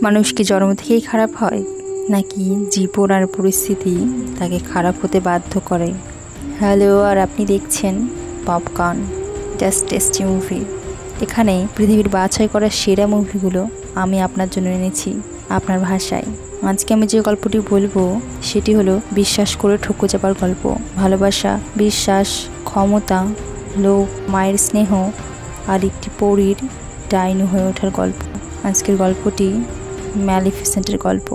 মানুষ কি জন্ম থেকেই খারাপ হয়, নাকি জীবন আর পরিস্থিতি তাকে খারাপ হতে বাধ্য করে? হ্যালো, আর আপনি দেখছেন পপকর্ন জাস্ট টেস্টি মুভি। এখানে পৃথিবীর বাছাই করা সেরা মুভিগুলো আমি আপনার জন্য এনেছি আপনার ভাষায়। আজকে আমি যে গল্পটি বলবো সেটি হলো বিশ্বাস করে ঠকে যাবার গল্প। ভালোবাসা, বিশ্বাস, ক্ষমতা, লোভ, মায়ের স্নেহ আর একটি পরীর ডাইনি হয়ে ওঠার গল্প। আজকের গল্পটি ম্যালিফিসেন্টের গল্প।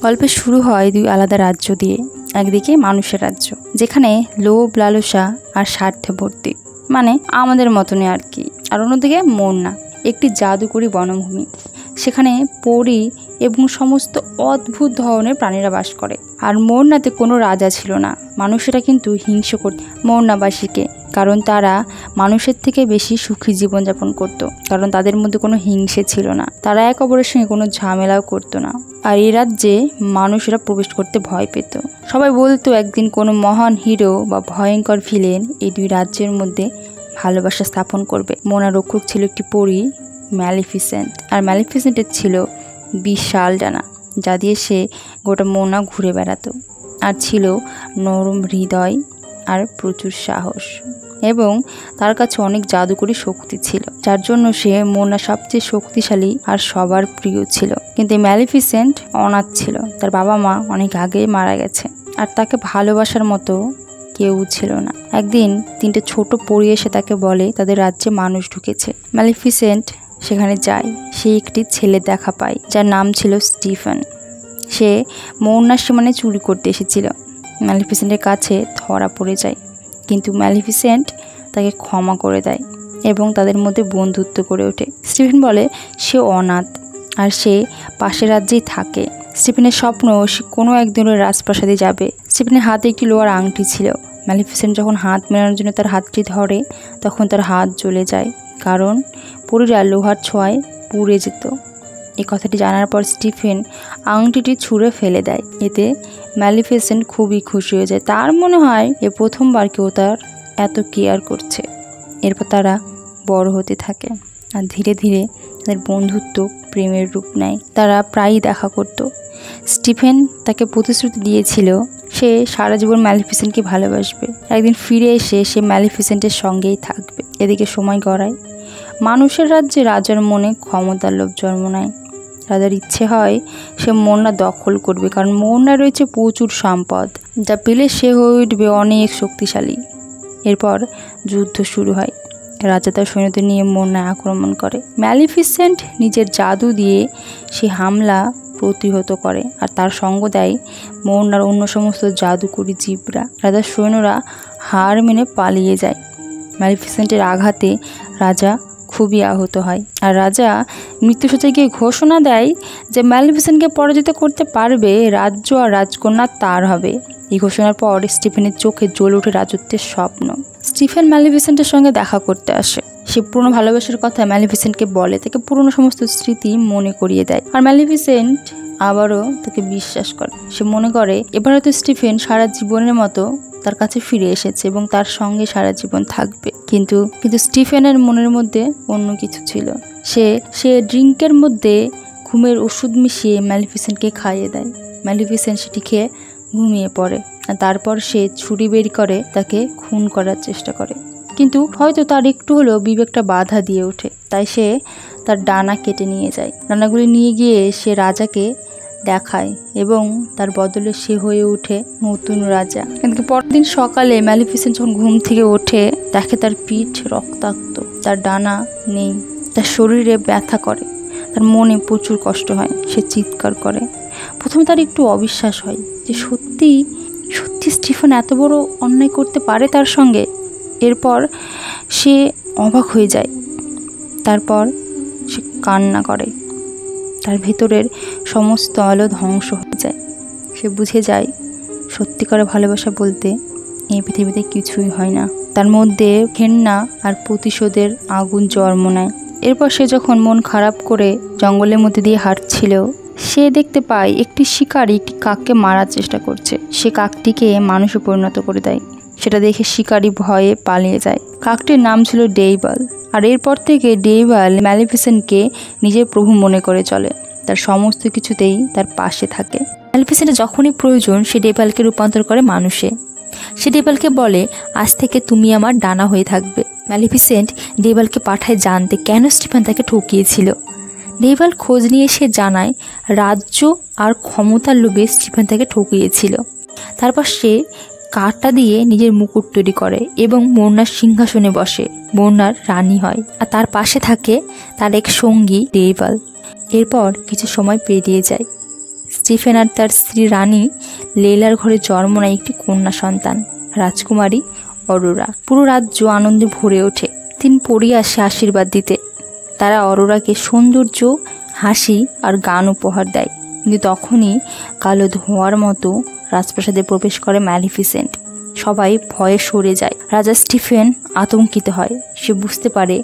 গল্পের শুরু হয় দুই আলাদা রাজ্য দিয়ে। একদিকে মানুষের রাজ্য, যেখানে লোভ, লালসা আর স্বার্থে ভর্তি, মানে আমাদের মতনই আর কি। আর অন্যদিকে মোরনা, একটি জাদুকরী বনভূমি। সেখানে পরী এবং সমস্ত অদ্ভুত ধরনের প্রাণীরা বাস করে। আর মোরনাতে কোনো রাজা ছিল না। মানুষেরা কিন্তু হিংসা করত মোরনাবাসীকে, কারণ তারা মানুষের থেকে বেশি সুখী জীবনযাপন করত, কারণ তাদের মধ্যে কোনো হিংসে ছিল না। তারা এক অপরের সঙ্গে কোনো ঝামেলাও করতো না। আর এই রাজ্যে মানুষেরা প্রবেশ করতে ভয় পেত। সবাই বলতো একদিন কোনো মহান হিরো বা ভয়ঙ্কর ভিলেন এই দুই রাজ্যের মধ্যে ভালোবাসা স্থাপন করবে। মোনা রক্ষক ছিল একটি পরী, ম্যালিফিসেন্ট। আর ম্যালিফিসেন্টের ছিল বিশাল ডানা, যা দিয়ে সে গোটা মোনা ঘুরে বেড়াতো। আর ছিল নরম হৃদয় আর প্রচুর সাহস, এবং তার কাছে অনেক জাদুকরী শক্তি ছিল, যার জন্য সে মোনা সবচেয়ে শক্তিশালী আর সবার প্রিয় ছিল। কিন্তু ম্যালিফিসেন্ট অনাথ ছিল। তার বাবা মা অনেক আগে মারা গেছে, আর তাকে ভালোবাসার মতো কেউ ছিল না। একদিন তিনটে ছোট পরী এসে তাকে বলে তাদের রাজ্যে মানুষ ঢুকেছে। ম্যালিফিসেন্ট সেখানে যায়। সে একটি ছেলে দেখা পায়, যার নাম ছিল স্টিফেন। সে মোরনার সীমানে চুরি করতে এসেছিল। ম্যালিফিসেন্টের কাছে ধরা পড়ে যায়, কিন্তু ম্যালিফিসেন্ট তাকে ক্ষমা করে দেয় এবং তাদের মধ্যে বন্ধুত্ব গড়ে ওঠে। স্টিফেন বলে সে অনাথ আর সে পাশের রাজ্যেই থাকে। স্টিফেনের স্বপ্ন সে কোনো একদিনের রাজপ্রাসাদে যাবে। স্টিফেনের হাতে একটি লোহার আংটি ছিল। ম্যালিফিসেন্ট যখন হাত মেলানোর জন্য তার হাতটি ধরে, তখন তার হাত জ্বলে যায়, কারণ পরীরা লোহার ছোঁয়ায় পুড়ে যেত। এই কথাটি জানার পর স্টিফেন আংটিটি ছুঁড়ে ফেলে দেয়। এতে ম্যালিফিসেন্ট খুবই খুশি হয়ে যায়। তার মনে হয় এ প্রথমবার কেউ তার এত কেয়ার করছে। এরপর তারা বড় হতে থাকে, আর ধীরে ধীরে তাদের বন্ধুত্ব প্রেমের রূপ নেয়। তারা প্রায়ই দেখা করত। স্টিফেন তাকে প্রতিশ্রুতি দিয়েছিল সে সারা জীবন ম্যালিফিসেন্টকে ভালোবাসবে। একদিন ফিরে এসে সে ম্যালিফিসেন্টের সঙ্গেই থাকবে। এদিকে সময় গড়ায়। মানুষের রাজ্যে রাজার মনে ক্ষমতার লোভ জন্ম নেয়। রাজার ইচ্ছে হয় সে মোরনা দখল করবে, কারণ মোরনা রয়েছে প্রচুর সম্পদ, যা পেলে সে হয়ে উঠবে অনেক শক্তিশালী। এরপর যুদ্ধ শুরু হয়। রাজা তার সৈন্যদের নিয়ে মোরনায় আক্রমণ করে। ম্যালিফিসেন্ট নিজের জাদু দিয়ে সে হামলা প্রতিহত করে, আর তার সঙ্গ দেয় মোরনার অন্য সমস্ত জাদুকরী জীবরা। রাজার সৈন্যরা হার মেনে পালিয়ে যায়। ম্যালিফিসেন্টের আঘাতে রাজা খুবই আহত হয়, আর রাজা মৃত্যুশয্যায় গিয়ে ঘোষণা দেয় যে ম্যালিফিসেন্টকে পরাজিত করতে পারবে রাজ্য আর রাজকন্যা তার হবে। এই ঘোষণার পর স্টিফেনের চোখে জ্বলে ওঠে রাজত্বের স্বপ্ন। স্টিফেন ম্যালিফিসেন্টের সঙ্গে দেখা করতে আসে। সে পুরনো ভালোবাসার কথা ম্যালিফিসেন্টকে বলে, তাকে পুরনো সমস্ত স্মৃতি মনে করিয়ে দেয়। আর ম্যালিফিসেন্ট আবারও তাকে বিশ্বাস করে। সে মনে করে এবার হয়তো স্টিফেন সারা জীবনের মতো তার কাছে ফিরে এসেছে এবং তার সঙ্গে সারা জীবন থাকবে। কিন্তু স্টিফেনের মনের মধ্যে অন্য কিছু ছিল। সে ড্রিঙ্কের মধ্যে ঘুমের ওষুধ মিশিয়ে ম্যালিফিসেন্টকে খাইয়ে দেয়। ম্যালিফিসেন্ট সেটি খেয়ে ঘুমিয়ে পড়ে, আর তারপর সে ছুরি বের করে তাকে খুন করার চেষ্টা করে। কিন্তু হয়তো তার একটু হলেও বিবেকটা বাধা দিয়ে ওঠে, তাই সে তার ডানা কেটে নিয়ে যায়। ডানাগুলি নিয়ে গিয়ে সে রাজাকে দেখায় এবং তার বদলে সে হয়ে ওঠে নতুন রাজা। কিন্তু পরদিন সকালে ম্যালিফিসেন্ট যখন ঘুম থেকে ওঠে, দেখে তার পিঠ রক্তাক্ত, তার ডানা নেই, তার শরীরে ব্যথা করে, তার মনে প্রচুর কষ্ট হয়। সে চিৎকার করে। প্রথমে তার একটু অবিশ্বাস হয় যে সত্যি স্টিফেন এত বড় অন্যায় করতে পারে তার সঙ্গে। এরপর সে অবাক হয়ে যায়। তারপর সে কান্না করে। তার ভেতরের সমস্ত আলো ধ্বংস হয়ে যায়। সে বুঝে যায় সত্যিকারের ভালোবাসা বলতে এই পৃথিবীতে কিছুই হয় না। তার মধ্যে ঘেন্না আর প্রতিশোধের আগুন জন্ম নেয়। এরপর সে যখন মন খারাপ করে জঙ্গলের মধ্যে দিয়ে হাঁটছিল, সে দেখতে পায় একটি শিকারী একটি কাককে মারার চেষ্টা করছে। সে কাকটিকে মানুষে পরিণত করে দেয়। সেটা দেখে শিকারি ভয়ে পালিয়ে যায়। কাকটির নাম ছিল ডেইভাল, আর এরপর থেকে ডেইভাল ম্যালিফিসেন্টকে নিজের প্রভু মনে করে চলে, তার সমস্ত কিছুতেই তার পাশে থাকে। ম্যালিফিসেন্টের যখনই প্রয়োজন সে ডেইভালকে রূপান্তর করে মানুষে। সে ডেইভালকে বলে, আজ থেকে তুমি আমার ডানা হয়ে থাকবে। ম্যালিফিসেন্ট ডেইভালকে পাঠায় জানতে কেন স্টিফেন তাকে ঠকিয়েছিল। ডেইভাল খোঁজ নিয়ে এসে জানায় রাজ্য আর ক্ষমতার লোভে স্টিফেন তাকে ঠকিয়েছিল। তারপর সে কাঠটা দিয়ে নিজের মুকুট তৈরি করে এবং মোর্নার সিংহাসনে বসে, মোর্নার রানী হয়, আর তার পাশে থাকে তার এক সঙ্গী ডেইভাল। এরপর কিছু সময় পেরিয়ে যায়। স্টিফেন আর তার স্ত্রী রানী লেইলার ঘরে জন্ম নেয় একটি কন্যা সন্তান, রাজকুমারী অরোরা। পুরো রাজ্য আনন্দে ভরে ওঠে। 3 পরী আসে আশীর্বাদ দিতে। তারা অরোরাকে সৌন্দর্য, হাসি আর গান উপহার দেয়। কিন্তু তখনই কালো ধোঁয়ার মতো রাজপ্রাসাদে প্রবেশ করে ম্যালিফিসেন্ট। সবাই ভয়ে সরে যায়। রাজা স্টিফেন আতঙ্কিত হয়। সে বুঝতে পারে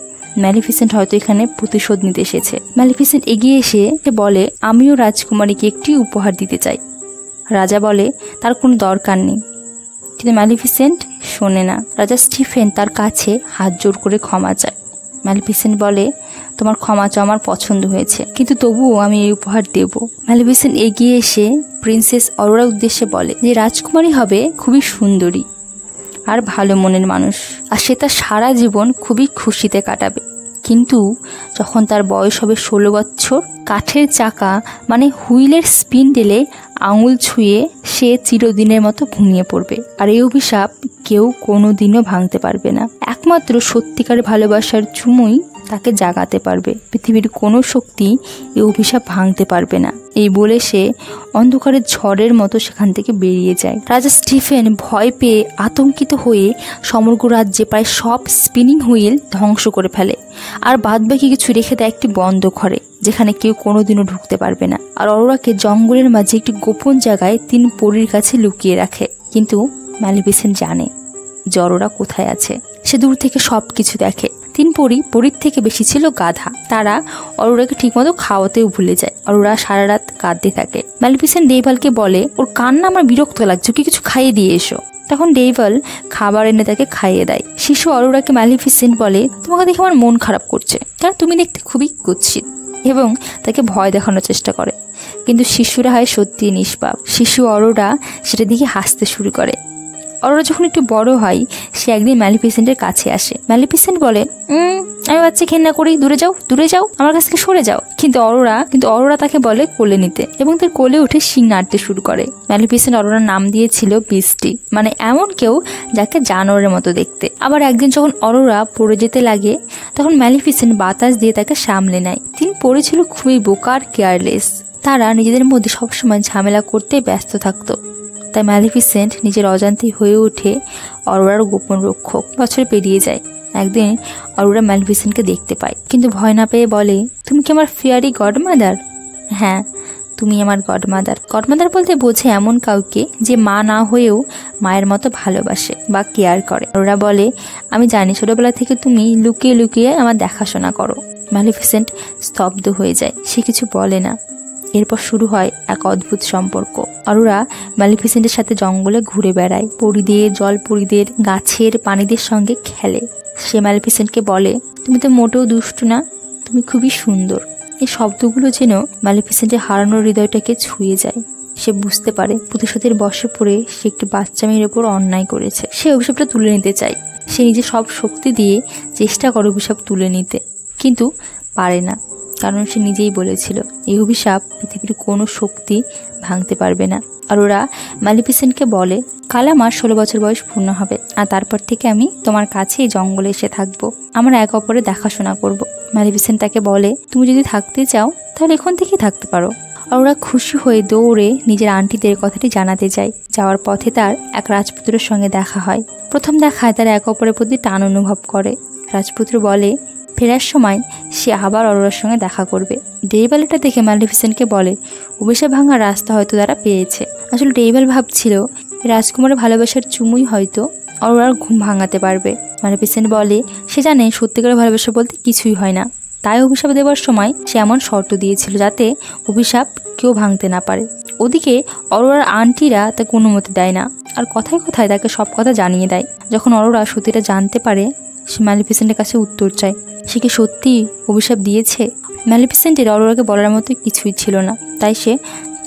ম্যালিফিসেন্ট হয়তো এখানে প্রতিশোধ নিতে এসেছে। ম্যালিফিসেন্ট এগিয়ে এসে বলে, আমিও রাজকুমারীকে একটি উপহার দিতে চাই। রাজা বলে তার কোনো দরকার নেই, কিন্তু ম্যালিফিসেন্ট শোনে না। রাজা স্টিফেন তার কাছে হাত জোর করে ক্ষমা চায়। ম্যালিফিসেন্ট বলে, তোমার ক্ষমা চাওয়া আমার পছন্দ হয়েছে, কিন্তু তবুও আমি এই উপহার দেব। ম্যালিফিসেন্ট এগিয়ে এসে প্রিন্সেস অরোরার উদ্দেশ্যে বলে যে রাজকুমারী হবে খুবই সুন্দরী আর ভালো মনের মানুষ, আর সে তার সারা জীবন খুবই খুশিতে কাটাবে। কিন্তু যখন তার বয়স হবে 16 বছর, কাঠের চাকা মানে হুইলের স্পিন্ডেলে আঙুল ছুঁয়ে সে চিরদিনের মতো ঘুমিয়ে পড়বে। আর এই অভিশাপ কেউ কোনোদিনও ভাঙতে পারবে না। একমাত্র সত্যিকার ভালোবাসার চুমুই তাকে জাগাতে পারবে। পৃথিবীর কোনো শক্তি এই অভিশাপ ভাঙতে পারবে না। এই বলে সে অন্ধকারের ঝড়ের মতো সেখান থেকে বেরিয়ে যায়। রাজা স্টিফেন ভয় পেয়ে আতঙ্কিত হয়ে সমগ্র রাজ্যে প্রায় সব স্পিনিং হুইল ধ্বংস করে ফেলে, আর বাদবাকি কিছু রেখে দেয় একটি বন্ধ ঘরে, যেখানে কেউ কোনোদিনও ঢুকতে পারবে না। আর অরোরাকে জঙ্গলের মাঝে একটি গোপন জায়গায় 3 পরীর কাছে লুকিয়ে রাখে। কিন্তু ম্যালিফিসেন্ট জানে যে অরোরা কোথায় আছে। সে দূর থেকে সব কিছু দেখে। 3 পরীর থেকে বেশি ছিল গাধা। তারা অরোরাকে ঠিকমতো খাওয়াতেও ভুলে যায়। অরোরা সারা রাত কাঁদতে থাকে। ম্যালিফিসেন্ট ডেইভালকে বলে, ওর কান্না আমার বিরক্ত লাগছে, ওকে কিছু খাইয়ে দিয়ে এসো। তখন ডেইভাল খাবার এনে তাকে খাইয়ে দেয়। শিশু অরোরাকে ম্যালিফিসেন্ট বলে, তোমাকে দেখে আমার মন খারাপ করছে, কারণ তুমি দেখতে খুবই কুৎসিত, এবং তাকে ভয় দেখানোর চেষ্টা করে। কিন্তু শিশুরা হয় সত্যি নিষ্পাপ। শিশু অরোরা সেটা দেখে হাসতে শুরু করে। অরোরা যখন একটু বড় হয়, সে একদিন ম্যালিফিসেন্টের কাছে আসে। ম্যালিফিসেন্ট বলে, আমি বাচ্চা ঘেন্না করি, দূরে যাও, আমার কাছ থেকে সরে যাও। কিন্তু অরোরা তাকে বলে কোলে নিতে, এবং তার কোলে উঠে শিং নাড়তে শুরু করে। ম্যালিফিসেন্ট অরোরার নাম দিয়েছিল বিস্টি, মানে এমন কেউ যাকে জানোয়ারের মতো দেখতে। আবার একদিন যখন অরোরা পড়ে যেতে লাগে, তখন ম্যালিফিসেন্ট বাতাস দিয়ে তাকে সামলে নেয়। 3 পরী ছিল খুবই বোকা আর কেয়ারলেস। তারা নিজেদের মধ্যে সবসময় ঝামেলা করতে ব্যস্ত থাকতো। তাই ম্যালিফিসেন্ট নিজের অজান্তেই হয়ে ওঠে অরোরার গোপন রক্ষক। বছর পেরিয়ে যায়। একদিন অরোরা ম্যালিফিসেন্টকে দেখতে পায়, কিন্তু ভয় না পেয়ে বলে, তুমি কি আমার ফেয়ারি গডমাদার? হ্যাঁ, তুমি আমার গডমাদার। গডমাদার বলতে বোঝে এমন কাউকে যে মা না হয়েও মায়ের মতো ভালোবাসে বা কেয়ার করে। অরোরা বলে, আমি জানি ছোটবেলা থেকে তুমি লুকিয়ে লুকিয়ে আমার দেখাশোনা করো। ম্যালিফিসেন্ট স্তব্ধ হয়ে যায়। সে কিছু বলে না। এরপর শুরু হয় এক অদ্ভুত সম্পর্ক। অরোরা ম্যালিফিসেন্টের সাথে জঙ্গলে ঘুরে বেড়ায়, পরীদের, জলপরীদের, গাছের প্রাণীদের সঙ্গে খেলে। সে ম্যালিফিসেন্টকে বলে, তুমি তো মোটেও দুষ্টু না, তুমি খুবই সুন্দর। এই শব্দগুলো যেন ম্যালিফিসেন্টের হারানোর হৃদয়টাকে ছুঁয়ে যায়। সে বুঝতে পারে প্রতিশোধের বশে পড়ে সে একটি বাচ্চা মেয়ের ওপর অন্যায় করেছে। সে অভিশাপটা তুলে নিতে চায়। সে নিজের সব শক্তি দিয়ে চেষ্টা করে অভিশাপ তুলে নিতে, কিন্তু পারে না, কারণ সে নিজেই বলেছিল এই অভিশাপ পৃথিবীর কোনো শক্তি ভাঙতে পারবে না। আর ওরা ম্যালিফিসেন্টকে বলে, কাল আমার 16 বছর বয়স পূর্ণ হবে, আর তারপর থেকে আমি তোমার কাছে এই জঙ্গলে এসে থাকবো। আমরা এক অপরের দেখাশোনা করব। ম্যালিফিসেন্ট তাকে বলে, তুমি যদি থাকতে চাও তাহলে এখন থেকেই থাকতে পারো। আর ওরা খুশি হয়ে দৌড়ে নিজের আন্টিদের কথাটি জানাতে যায়। যাওয়ার পথে তার এক রাজপুত্রের সঙ্গে দেখা হয়। প্রথম দেখায় তারা এক অপরের প্রতি টান অনুভব করে। রাজপুত্র বলে, ফেরার সময় সে আবার অরোরার সঙ্গে দেখা করবে। ডেইভাল এটা দেখে ম্যালিফিসেন্টকে বলে, অভিশাপ ভাঙার রাস্তা হয়তো তারা পেয়েছে। আসলে ডেইভাল ভাবছিল রাজকুমারের ভালোবাসার চুমুই হয়তো অরোরার ঘুম ভাঙাতে পারবে। ম্যালিফিসেন্ট বলে, সে জানে সত্যিকারের ভালোবাসা বলতে কিছুই হয় না। তাই অভিশাপ দেওয়ার সময় সে এমন শর্ত দিয়েছিল যাতে অভিশাপ কেউ ভাঙতে না পারে। ওদিকে অরোরার আন্টিরা তাকে অনুমতি দেয় না। আর কথায় কথায় তাকে সব কথা জানিয়ে দেয়। যখন অরোরা সত্যিটা জানতে পারে, সে ম্যালিফিসেন্টের কাছে উত্তর চায় সে কি সত্যি অভিশাপ দিয়েছে। ম্যালিফিসেন্টের অরোরাকে বলার মতো কিছুই ছিল না, তাই সে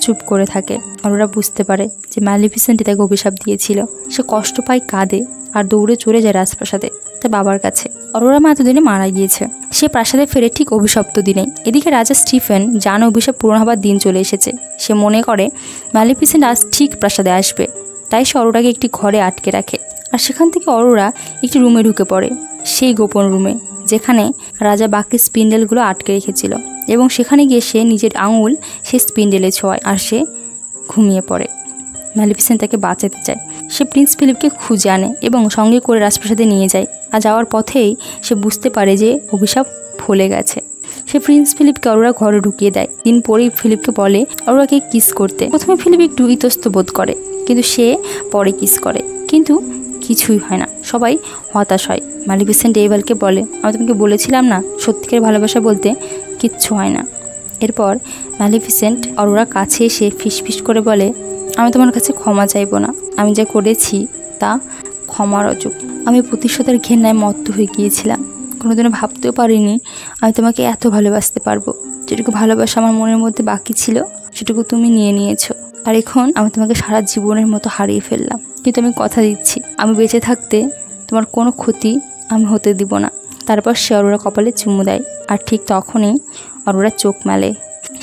চুপ করে থাকে। অরোরা বুঝতে পারে যে ম্যালিফিসেন্টই তাকে অভিশাপ দিয়েছিল। সে কষ্ট পায়, কাঁদে আর দৌড়ে চলে যায় রাজপ্রাসাদে তার বাবার কাছে। অরোরা মা এতদিনে মারা গিয়েছে। সে প্রাসাদে ফেরে ঠিক অভিশপ্ত দিনে। এদিকে রাজা স্টিফেন জানে অভিশাপ পূরণ হবার দিন চলে এসেছে। সে মনে করে ম্যালিফিসেন্ট আজ ঠিক প্রাসাদে আসবে, তাই সে অরোরাকে একটি ঘরে আটকে রাখে। আর সেখান থেকে অরোরা একটি রুমে ঢুকে পড়ে, সেই গোপন রুমে যেখানে রাজা বাকি স্পিন্ডেলগুলো আটকে রেখেছিল। এবং সেখানে গিয়ে সে নিজের আঙুল সে স্পিন্ডেলে ছোঁয় আর সে ঘুমিয়ে পড়ে। ম্যালিফিসেন্ট তাকে বাঁচাতে চায়। সে প্রিন্স ফিলিপকে খুঁজে আনে এবং সঙ্গে করে রাজপ্রাসাদে নিয়ে যায়। আর যাওয়ার পথেই সে বুঝতে পারে যে অভিশাপ ফলে গেছে। সে প্রিন্স ফিলিপকে অরোরা ঘরে ঢুকিয়ে দেয়। দিন পরেই ফিলিপকে বলে অরোরাকে কিস করতে। প্রথমে ফিলিপ একটু ইতস্ত বোধ করে, কিন্তু সে পরে কিস করে, কিন্তু কিছুই হয় না। সবাই হতাশ হয়। ম্যালিফিসেন্ট এইভালকে বলে, আমি তোমাকে বলেছিলাম না, সত্যিকার ভালোবাসা বলতে কিচ্ছু হয় না। এরপর ম্যালিফিসেন্ট অরোরার কাছে এসে ফিসফিস করে বলে, আমি তোমার কাছে ক্ষমা চাইবো না। আমি যা করেছি তা ক্ষমার অযোগ্য। আমি প্রতিশোধের ঘেন্নায় মত্ত হয়ে গিয়েছিলাম। কোনোদিনও ভাবতেও পারিনি আমি তোমাকে এত ভালোবাসতে পারবো। যেটুকু ভালোবাসা আমার মনের মধ্যে বাকি ছিল সেটুকু তুমি নিয়ে নিয়েছো। আর এখন আমি তোমাকে সারা জীবনের মতো হারিয়ে ফেললাম। কিন্তু আমি কথা দিচ্ছি, আমি বেঁচে থাকতে তোমার কোনো ক্ষতি আমি হতে দিব না। তারপর সে অরোরা কপালে চুমু দেয়। আর ঠিক তখনই অরোরা চোখ মেলে।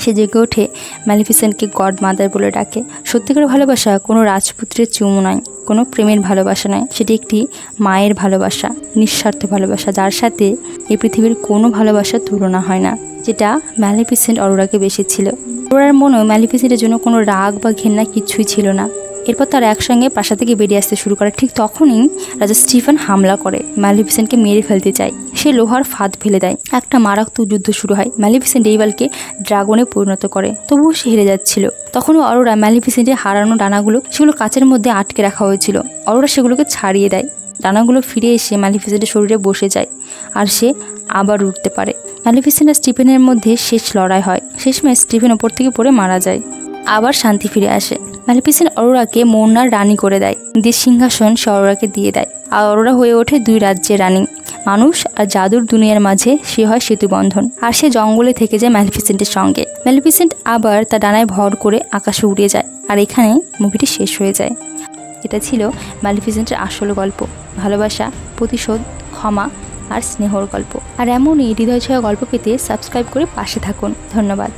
সে জেগে ওঠে, ম্যালিফিসেন্টকে গড মাদার বলে ডাকে। সত্যিকার ভালোবাসা কোনো রাজপুত্রের চুমু নয়, কোনো প্রেমের ভালোবাসা নয়। সেটি একটি মায়ের ভালোবাসা, নিঃস্বার্থ ভালোবাসা, যার সাথে এই পৃথিবীর কোনো ভালোবাসার তুলনা হয় না, যেটা ম্যালিফিসেন্ট অরোরাকে বেসেছিল। অরোরার মনেও ম্যালিফিসেন্টের জন্য কোনো রাগ বা ঘেন্না কিছুই ছিল না। এরপর তারা একসঙ্গে প্রাসাদ থেকে বেরিয়ে আসতে শুরু করে। ঠিক তখনই রাজা স্টিফেন হামলা করে, ম্যালিফিসেন্টকে মেরে ফেলতে চায়। সে লোহার ফাঁদ ফেলে দেয়। একটা মারাত্মক যুদ্ধ শুরু হয়। ম্যালিফিসেন্ট এইভালকে ড্রাগনে পরিণত করে, তবুও সে হেরে যাচ্ছিল। তখনও অরোরা ম্যালিফিসেন্টের হারানো ডানাগুলো সেগুলো কাচের মধ্যে আটকে রাখা হয়েছিল। অরোরা সেগুলোকে ছাড়িয়ে দেয়। ডানাগুলো ফিরে এসে ম্যালিফিসেন্টের শরীরে বসে যায় আর সে আবার উঠতে পারে। ম্যালিফিসেন্ট আর স্টিফেনের মধ্যে শেষ লড়াই হয়। শেষমেশ স্টিফেন ওপর থেকে পড়ে মারা যায়। আবার শান্তি ফিরে আসে। ম্যালিফিসেন্ট অরোরাকে মোরনার রানী করে দেয়। যে সিংহাসন সে অরোরাকে দিয়ে দেয়। আর অরোরা হয়ে ওঠে 2 রাজ্যের রানী। মানুষ আর জাদুর দুনিয়ার মাঝে সে হয় সেতুবন্ধন। আর সে জঙ্গলে থেকে যায় ম্যালিফিসেন্টের সঙ্গে। ম্যালিফিসেন্ট আবার তার ডানায় ভর করে আকাশে উড়ে যায়। আর এখানে মুভিটি শেষ হয়ে যায়। এটা ছিল ম্যালিফিসেন্টের আসল গল্প, ভালোবাসা, প্রতিশোধ, ক্ষমা আর স্নেহর গল্প। আর এমনই হৃদয় ছোঁয়া গল্প পেতে সাবস্ক্রাইব করে পাশে থাকুন। ধন্যবাদ।